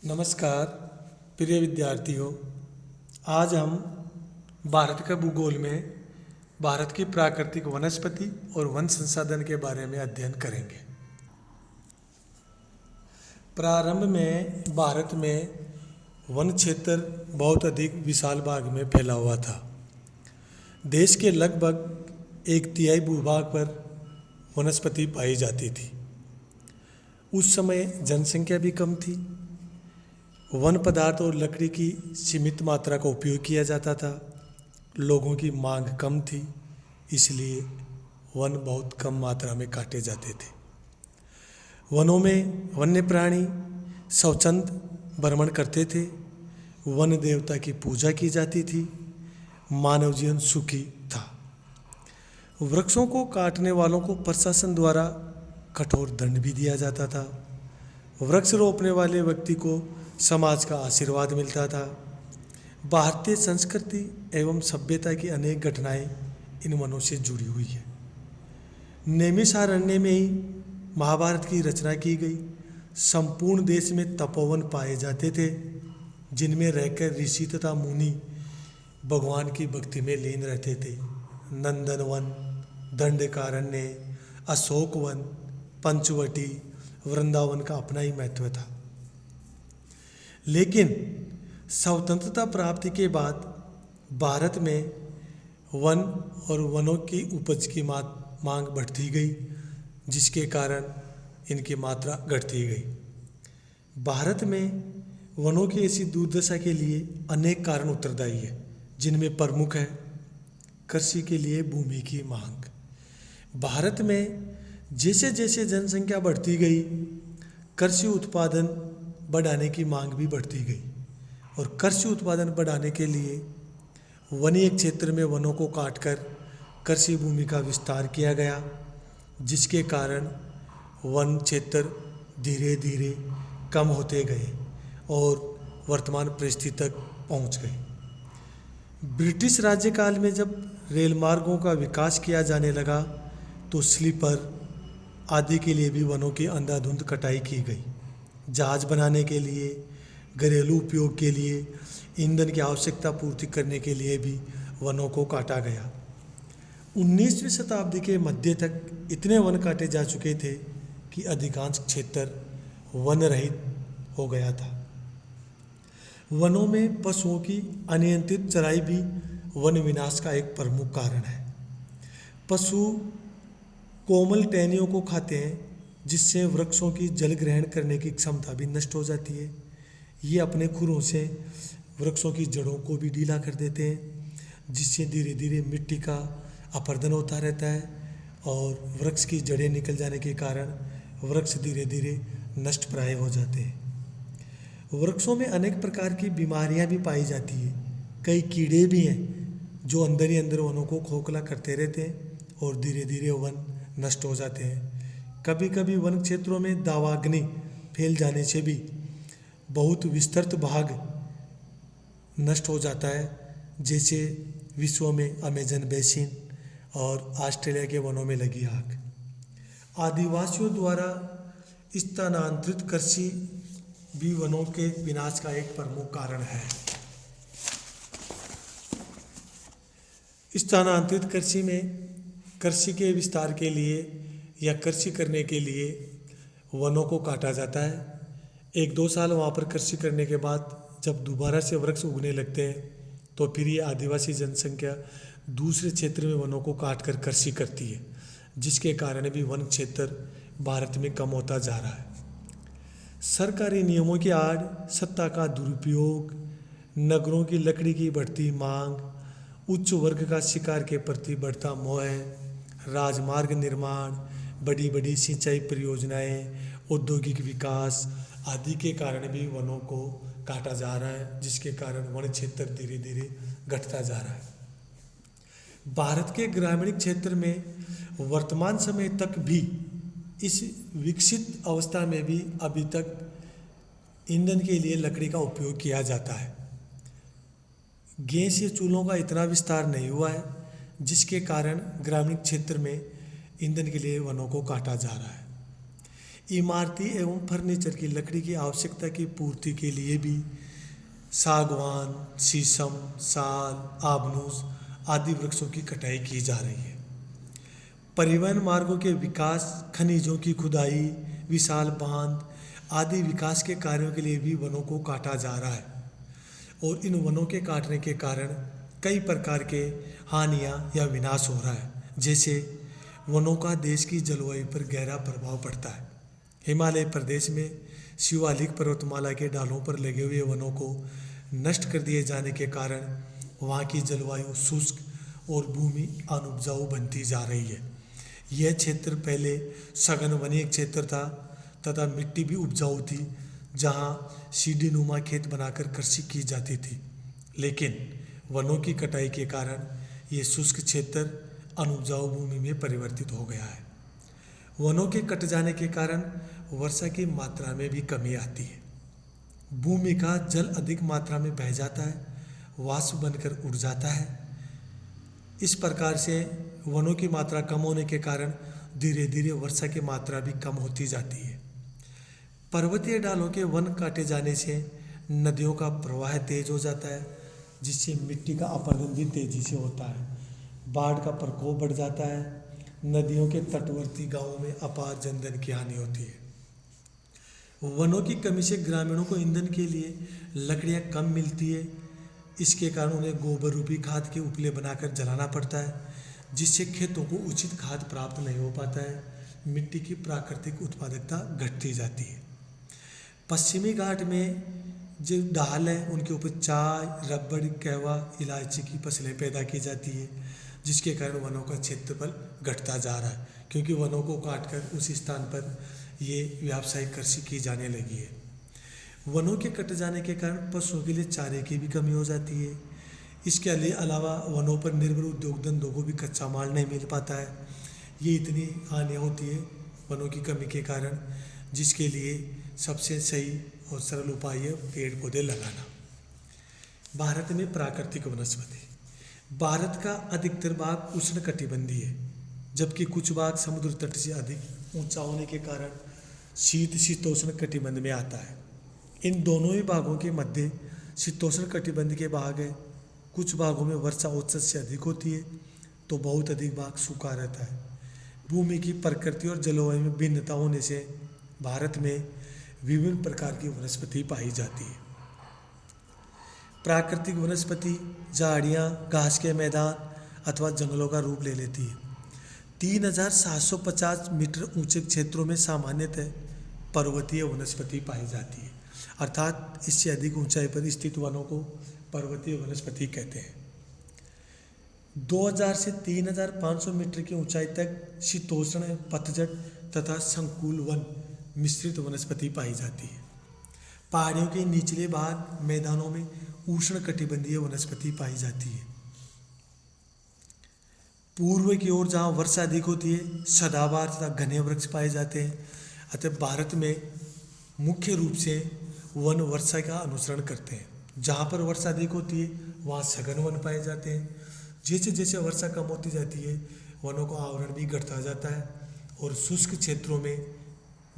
नमस्कार प्रिय विद्यार्थियों। आज हम भारत के भूगोल में भारत की प्राकृतिक वनस्पति और वन संसाधन के बारे में अध्ययन करेंगे। प्रारंभ में भारत में वन क्षेत्र बहुत अधिक विशाल भाग में फैला हुआ था। देश के लगभग एक तिहाई भूभाग पर वनस्पति पाई जाती थी। उस समय जनसंख्या भी कम थी। वन पदार्थ और लकड़ी की सीमित मात्रा का उपयोग किया जाता था। लोगों की मांग कम थी, इसलिए वन बहुत कम मात्रा में काटे जाते थे। वनों में वन्य प्राणी स्वच्छंद भ्रमण करते थे। वन देवता की पूजा की जाती थी। मानव जीवन सुखी था। वृक्षों को काटने वालों को प्रशासन द्वारा कठोर दंड भी दिया जाता था। वृक्ष रोपने वाले व्यक्ति को समाज का आशीर्वाद मिलता था। भारतीय संस्कृति एवं सभ्यता की अनेक घटनाएं इन वनों से जुड़ी हुई है। नैमिषारण्य में ही महाभारत की रचना की गई। संपूर्ण देश में तपोवन पाए जाते थे, जिनमें रहकर ऋषि तथा मुनि भगवान की भक्ति में लीन रहते थे। नंदनवन, दंडकारण्य, अशोक वन, पंचवटी, वृंदावन का अपना ही महत्व था। लेकिन स्वतंत्रता प्राप्ति के बाद भारत में वन और वनों की उपज की मांग बढ़ती गई, जिसके कारण इनकी मात्रा घटती गई। भारत में वनों की ऐसी दुर्दशा के लिए अनेक कारण उत्तरदायी है, जिनमें प्रमुख है कृषि के लिए भूमि की मांग। भारत में जैसे जैसे जनसंख्या बढ़ती गई, कृषि उत्पादन बढ़ाने की मांग भी बढ़ती गई और कृषि उत्पादन बढ़ाने के लिए वनीय क्षेत्र में वनों को काटकर कृषि भूमि का विस्तार किया गया, जिसके कारण वन क्षेत्र धीरे धीरे कम होते गए और वर्तमान परिस्थिति तक पहुंच गए। ब्रिटिश राज्यकाल में जब रेल मार्गों का विकास किया जाने लगा, तो स्लीपर आदि के लिए भी वनों की अंधाधुंध कटाई की गई। जहाज बनाने के लिए, घरेलू उपयोग के लिए, ईंधन की आवश्यकता पूर्ति करने के लिए भी वनों को काटा गया। 19वीं शताब्दी के मध्य तक इतने वन काटे जा चुके थे कि अधिकांश क्षेत्र वन रहित हो गया था। वनों में पशुओं की अनियंत्रित चराई भी वन विनाश का एक प्रमुख कारण है। पशु कोमल टहनियों को खाते हैं, जिससे वृक्षों की जल ग्रहण करने की क्षमता भी नष्ट हो जाती है। ये अपने खुरों से वृक्षों की जड़ों को भी ढीला कर देते हैं, जिससे धीरे धीरे मिट्टी का अपरदन होता रहता है और वृक्ष की जड़ें निकल जाने के कारण वृक्ष धीरे धीरे नष्ट प्राय हो जाते हैं। वृक्षों में अनेक प्रकार की बीमारियां भी पाई जाती है। कई कीड़े भी हैं जो अंदर ही अंदर वनों को खोखला करते रहते हैं और धीरे धीरे वन नष्ट हो जाते हैं। कभी कभी वन क्षेत्रों में दावाग्नि फैल जाने से भी बहुत विस्तृत भाग नष्ट हो जाता है, जैसे विश्व में अमेजन बेसिन और ऑस्ट्रेलिया के वनों में लगी आग। आदिवासियों द्वारा स्थानांतरित कृषि भी वनों के विनाश का एक प्रमुख कारण है। स्थानांतरित कृषि में कृषि के विस्तार के लिए या कृषि करने के लिए वनों को काटा जाता है। 1-2 साल वहाँ पर कृषि करने के बाद जब दोबारा से वृक्ष उगने लगते हैं, तो फिर ये आदिवासी जनसंख्या दूसरे क्षेत्र में वनों को काट कर कृषि करती है, जिसके कारण भी वन क्षेत्र भारत में कम होता जा रहा है। सरकारी नियमों की आड़, सत्ता का दुरुपयोग, नगरों की लकड़ी की बढ़ती मांग, उच्च वर्ग का शिकार के प्रति बढ़ता मोह, राजमार्ग निर्माण, बड़ी बड़ी सिंचाई परियोजनाएं, औद्योगिक विकास आदि के कारण भी वनों को काटा जा रहा है, जिसके कारण वन क्षेत्र धीरे धीरे घटता जा रहा है। भारत के ग्रामीण क्षेत्र में वर्तमान समय तक भी इस विकसित अवस्था में भी अभी तक ईंधन के लिए लकड़ी का उपयोग किया जाता है। गैस या चूल्हों का इतना विस्तार नहीं हुआ है, जिसके कारण ग्रामीण क्षेत्र में ईंधन के लिए वनों को काटा जा रहा है। इमारती एवं फर्नीचर की लकड़ी की आवश्यकता की पूर्ति के लिए भी सागवान, शीशम, साल, आबनूस आदि वृक्षों की कटाई की जा रही है। परिवहन मार्गों के विकास, खनिजों की खुदाई, विशाल बांध आदि विकास के कार्यों के लिए भी वनों को काटा जा रहा है और इन वनों के काटने के कारण कई प्रकार के हानियां या विनाश हो रहा है। जैसे वनों का देश की जलवायु पर गहरा प्रभाव पड़ता है। हिमालय प्रदेश में शिवालिक पर्वतमाला के डालों पर लगे हुए वनों को नष्ट कर दिए जाने के कारण वहाँ की जलवायु शुष्क और भूमि अनुपजाऊ बनती जा रही है। यह क्षेत्र पहले सघन वनीय क्षेत्र था तथा मिट्टी भी उपजाऊ थी, जहाँ सीढ़ी नुमा खेत बनाकर कृषि की जाती थी। लेकिन वनों की कटाई के कारण ये शुष्क क्षेत्र अनुपजाऊ भूमि में परिवर्तित हो गया है। वनों के कट जाने के कारण वर्षा की मात्रा में भी कमी आती है। भूमि का जल अधिक मात्रा में बह जाता है, वाष्प बनकर उड़ जाता है। इस प्रकार से वनों की मात्रा कम होने के कारण धीरे धीरे वर्षा की मात्रा भी कम होती जाती है। पर्वतीय डालों के वन काटे जाने से नदियों का प्रवाह तेज हो जाता है, जिससे मिट्टी का अपरदन भी तेजी से होता है। बाढ़ का प्रकोप बढ़ जाता है। नदियों के तटवर्ती गांवों में अपार जनधन की हानि होती है। वनों की कमी से ग्रामीणों को ईंधन के लिए लकड़ियां कम मिलती है। इसके कारण उन्हें गोबर रूपी खाद के उपले बनाकर जलाना पड़ता है, जिससे खेतों को उचित खाद प्राप्त नहीं हो पाता है। मिट्टी की प्राकृतिक उत्पादकता घटती जाती है। पश्चिमी घाट में जो ढाल है उनके ऊपर चाय, रबड़, कहवा, इलायची की फसलें पैदा की जाती है, जिसके कारण वनों का क्षेत्रफल घटता जा रहा है, क्योंकि वनों को काटकर उस स्थान पर ये व्यावसायिक कृषि की जाने लगी है। वनों के कट जाने के कारण पशुओं के लिए चारे की भी कमी हो जाती है। इसके अलावा वनों पर निर्भर उद्योग धंधों को भी कच्चा माल नहीं मिल पाता है। ये इतनी हानियाँ होती है वनों की कमी के कारण, जिसके लिए सबसे सही और सरल उपाय है पेड़ पौधे लगाना। भारत में प्राकृतिक वनस्पति। भारत का अधिकतर भाग उष्णकटिबंधीय है, जबकि कुछ भाग समुद्र तट से अधिक ऊंचा होने के कारण शीतोष्ण कटिबंध में आता है। इन दोनों ही भागों के मध्य शीतोष्ण कटिबंध के भाग है। कुछ भागों में वर्षा औसत से अधिक होती है, तो बहुत अधिक भाग सूखा रहता है। भूमि की प्रकृति और जलवायु में भिन्नता होने से भारत में विभिन्न प्रकार की वनस्पति पाई जाती है। प्राकृतिक वनस्पति झाड़ियाँ, घास के मैदान अथवा जंगलों का रूप ले लेती है। 3750 मीटर ऊंचे क्षेत्रों में सामान्यतः पर्वतीय वनस्पति पाई जाती है, अर्थात इससे अधिक ऊंचाई पर स्थित वनों को पर्वतीय वनस्पति कहते हैं। 2000 से 3500 मीटर की ऊंचाई तक शीतोष्ण, पतझड़ तथा संकुल वन मिश्रित वनस्पति पाई जाती है। पहाड़ियों के निचले भाग मैदानों में उष्णकटिबंधीय वनस्पति पाई जाती है। पूर्व की ओर जहाँ वर्षा अधिक होती है, सदाबहार तथा घने वृक्ष पाए जाते हैं। अतः भारत में मुख्य रूप से वन वर्षा का अनुसरण करते हैं। जहाँ पर वर्षा अधिक होती है वहाँ सघन वन पाए जाते हैं। जैसे जैसे वर्षा कम होती जाती है वनों का आवरण भी घटता जाता है और शुष्क क्षेत्रों में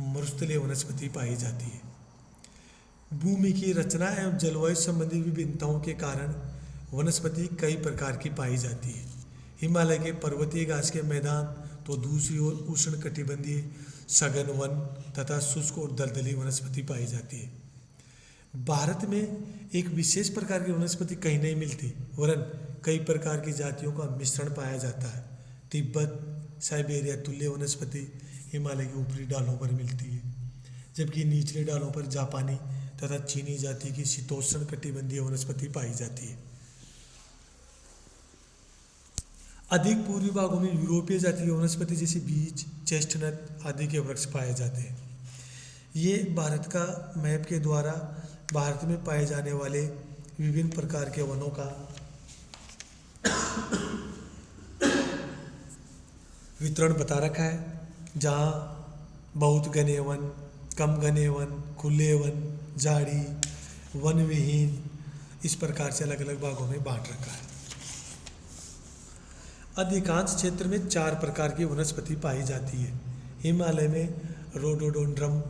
मरुस्थलीय वनस्पति पाई जाती है। भूमि की रचना एवं जलवायु संबंधी विभिन्नताओं के कारण वनस्पति कई प्रकार की पाई जाती है। हिमालय के पर्वतीय घास के मैदान तो दूसरी ओर उष्णकटिबंधीय सघन वन तथा शुष्क और दलदली वनस्पति पाई जाती है। भारत में एक विशेष प्रकार की वनस्पति कहीं नहीं मिलती, वरन कई प्रकार की जातियों का मिश्रण पाया जाता है। तिब्बत, साइबेरिया तुल्य वनस्पति हिमालय के ऊपरी डालों पर मिलती है, जबकि निचले डालों पर जापानी तथा चीनी जाति की शीतोष्ण कटिबंधीय वनस्पति पाई जाती है। अधिक पूर्वी भागों में यूरोपीय जाति की वनस्पति जैसे बीज, चेस्टनट आदि के वृक्ष पाए जाते हैं। ये भारत का मैप के द्वारा भारत में पाए जाने वाले विभिन्न प्रकार के वनों का वितरण बता रखा है, जहाँ बहुत घने वन, कम घने वन, खुले वन, झाड़ी, वन विहीन, इस प्रकार से अलग अलग भागों में बांट रखा है। अधिकांश क्षेत्र में 4 प्रकार की वनस्पति पाई जाती है। हिमालय में रोडोडेंड्रम,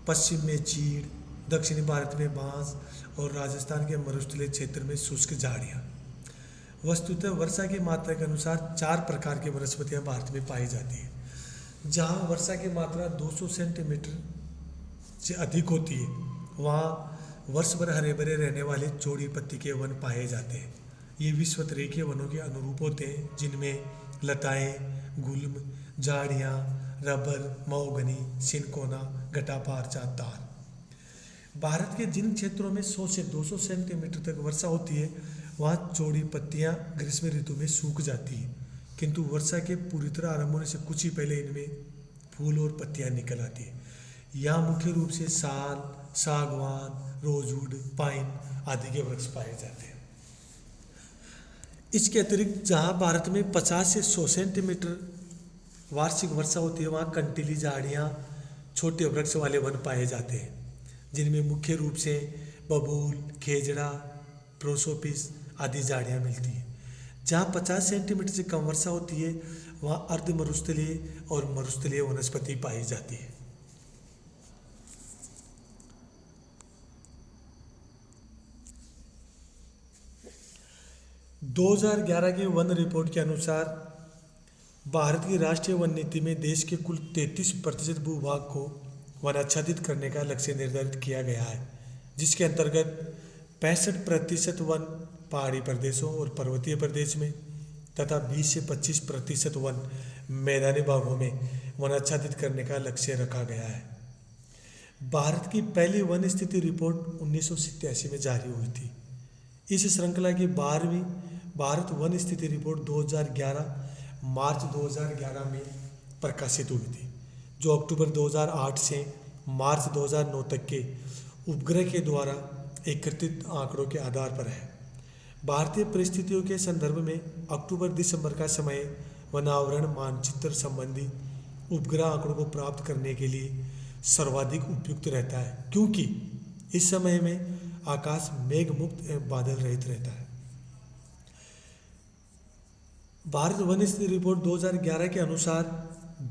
पश्चिम में चीड़, दक्षिणी भारत में बांस और राजस्थान के मरुस्थलीय क्षेत्र में शुष्क झाड़ियाँ। वस्तुतः वर्षा की मात्रा के अनुसार 4 प्रकार की वनस्पतियाँ भारत में पाई जाती हैं। जहाँ वर्षा की मात्रा 200 सेंटीमीटर से अधिक होती है वहाँ वर्ष भर हरे भरे रहने वाले चौड़ी पत्ती के वन पाए जाते हैं। ये विश्वतरीय वनों के अनुरूप होते हैं जिनमें लताएं, गुल्म, झाड़ियाँ, रबर, महोगनी, सिनकोना, घटापार, चांतार। भारत के जिन क्षेत्रों में 100 से 200 सेंटीमीटर तक वर्षा होती है वहाँ चौड़ी पत्तियाँ ग्रीष्म ऋतु में सूख जाती हैं, किंतु वर्षा के पूरी तरह आरंभ होने से कुछ ही पहले इनमें फूल और पत्तियाँ निकल आती हैं। यहाँ मुख्य रूप से साल, सागवान, रोजवुड, पाइन आदि के वृक्ष पाए जाते हैं। इसके अतिरिक्त जहाँ भारत में 50 से 100 सेंटीमीटर वार्षिक वर्षा होती है वहाँ कंटीली झाड़ियाँ, छोटे वृक्ष वाले वन पाए जाते हैं जिनमें मुख्य रूप से बबूल, खेजड़ा, प्रोसोपिस आदि झाड़ियाँ मिलती हैं। जहाँ 50 सेंटीमीटर से कम वर्षा होती है वहाँ अर्ध मरुस्थलीय और मरुस्थलीय वनस्पति पाई जाती है। – 2011 की वन रिपोर्ट के अनुसार भारत की राष्ट्रीय वन नीति में देश के कुल 33% भूभाग को वनाच्छादित करने का लक्ष्य निर्धारित किया गया है, जिसके अंतर्गत 65% वन पहाड़ी प्रदेशों और पर्वतीय प्रदेश में तथा 20 से 25% वन मैदानी भागों में वनाच्छादित करने का लक्ष्य रखा गया है। भारत की पहली वन स्थिति रिपोर्ट 1987 में जारी हुई थी। इस श्रृंखला की 12वीं भारत वन स्थिति रिपोर्ट 2011 मार्च 2011 में प्रकाशित हुई थी, जो अक्टूबर 2008 से मार्च 2009 तक के उपग्रह के द्वारा एकत्रित आंकड़ों के आधार पर है। भारतीय परिस्थितियों के संदर्भ में अक्टूबर-दिसंबर का समय वनावरण मानचित्र संबंधी उपग्रह आंकड़ों को प्राप्त करने के लिए सर्वाधिक उपयुक्त रहता है, क्योंकि इस समय में आकाश मेघ मुक्त एवं बादल रहित रहता है। भारत वन स्थिति रिपोर्ट 2011 के अनुसार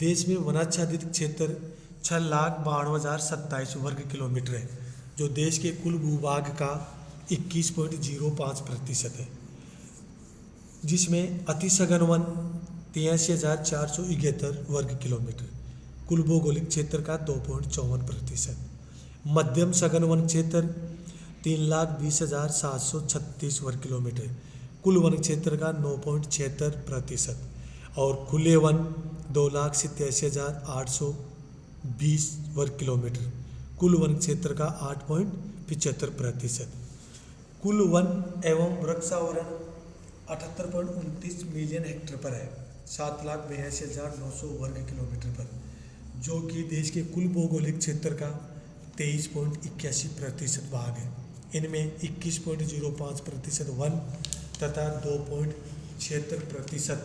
देश में वनाच्छादित क्षेत्र 6,92,027 वर्ग किलोमीटर है, जो देश के कुल भूभाग का 21.05% है, जिसमें अति सघन वन 83,471 वर्ग किलोमीटर, कुल भौगोलिक क्षेत्र का 2.54%, मध्यम सघन वन क्षेत्र 3,20,736 वर्ग किलोमीटर, कुल वन क्षेत्र का 9.76% और खुले वन 2,87,820 वर्ग किलोमीटर, कुल वन क्षेत्र का 8.75%। कुल वन एवं वृक्षावरण 78.29 मिलियन हेक्टेयर पर है, 7,82,900 वर्ग किलोमीटर पर, जो कि देश के कुल भौगोलिक क्षेत्र का 23.81% भाग है। इनमें 21.05% वन तथा 2.76%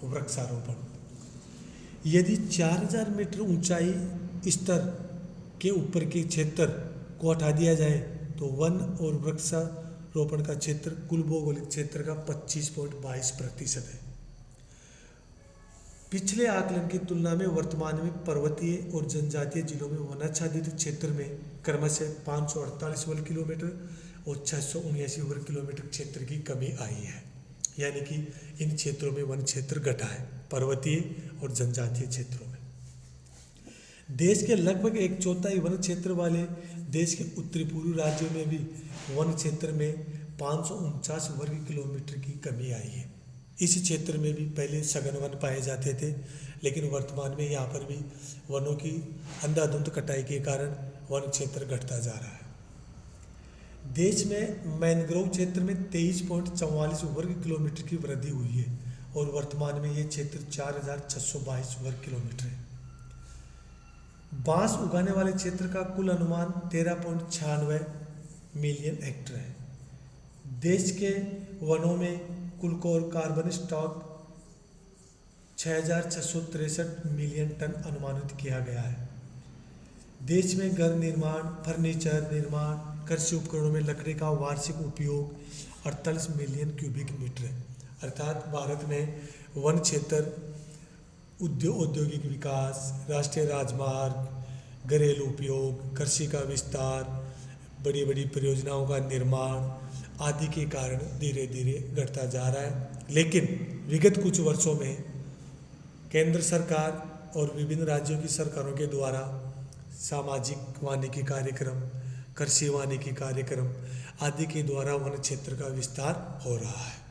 वृक्षारोपण। यदि 4,000 मीटर ऊंचाई स्तर के ऊपर के क्षेत्र को हटा दिया जाए तो वन और वृक्षारोपण का क्षेत्र कुल भौगोलिक क्षेत्र का 25.22% है। पिछले आकलन की तुलना में वर्तमान में पर्वतीय और जनजातीय जिलों में वनाच्छादित क्षेत्र में क्रमशः 548 वर्ग किलोमीटर और 679 वर्ग किलोमीटर क्षेत्र की कमी आई है, यानी कि इन क्षेत्रों में वन क्षेत्र घटा है पर्वतीय और जनजातीय क्षेत्रों में। देश के लगभग 1/4 वन क्षेत्र वाले देश के उत्तरी पूर्वी राज्यों में भी वन क्षेत्र में 549 वर्ग किलोमीटर की कमी आई है। इस क्षेत्र में भी पहले सघन वन पाए जाते थे, लेकिन वर्तमान में यहाँ पर भी वनों की अंधाधुंध कटाई के कारण वन क्षेत्र घटता जा रहा है। देश में मैनग्रोव क्षेत्र में 23.44 वर्ग किलोमीटर की वृद्धि हुई है और वर्तमान में ये क्षेत्र 4,622 वर्ग किलोमीटर है। बांस उगाने वाले क्षेत्र का कुल अनुमान 13.96 मिलियन हेक्टेयर है। देश के वनों में कुल कार्बन स्टॉक 6,663 मिलियन टन अनुमानित किया गया है। देश में घर निर्माण, फर्नीचर निर्माण, कृषि उपकरणों में लकड़ी का वार्षिक उपयोग 48 मिलियन क्यूबिक मीटर है। अर्थात भारत में वन क्षेत्र औद्योगिक विकास, राष्ट्रीय राजमार्ग, घरेलू उपयोग, कृषि का विस्तार, बड़ी बड़ी परियोजनाओं का निर्माण आदि के कारण धीरे धीरे घटता जा रहा है। लेकिन विगत कुछ वर्षों में केंद्र सरकार और विभिन्न राज्यों की सरकारों के द्वारा सामाजिक वानिकी कार्यक्रम, कृषि वानिकी कार्यक्रम आदि के द्वारा वन क्षेत्र का विस्तार हो रहा है।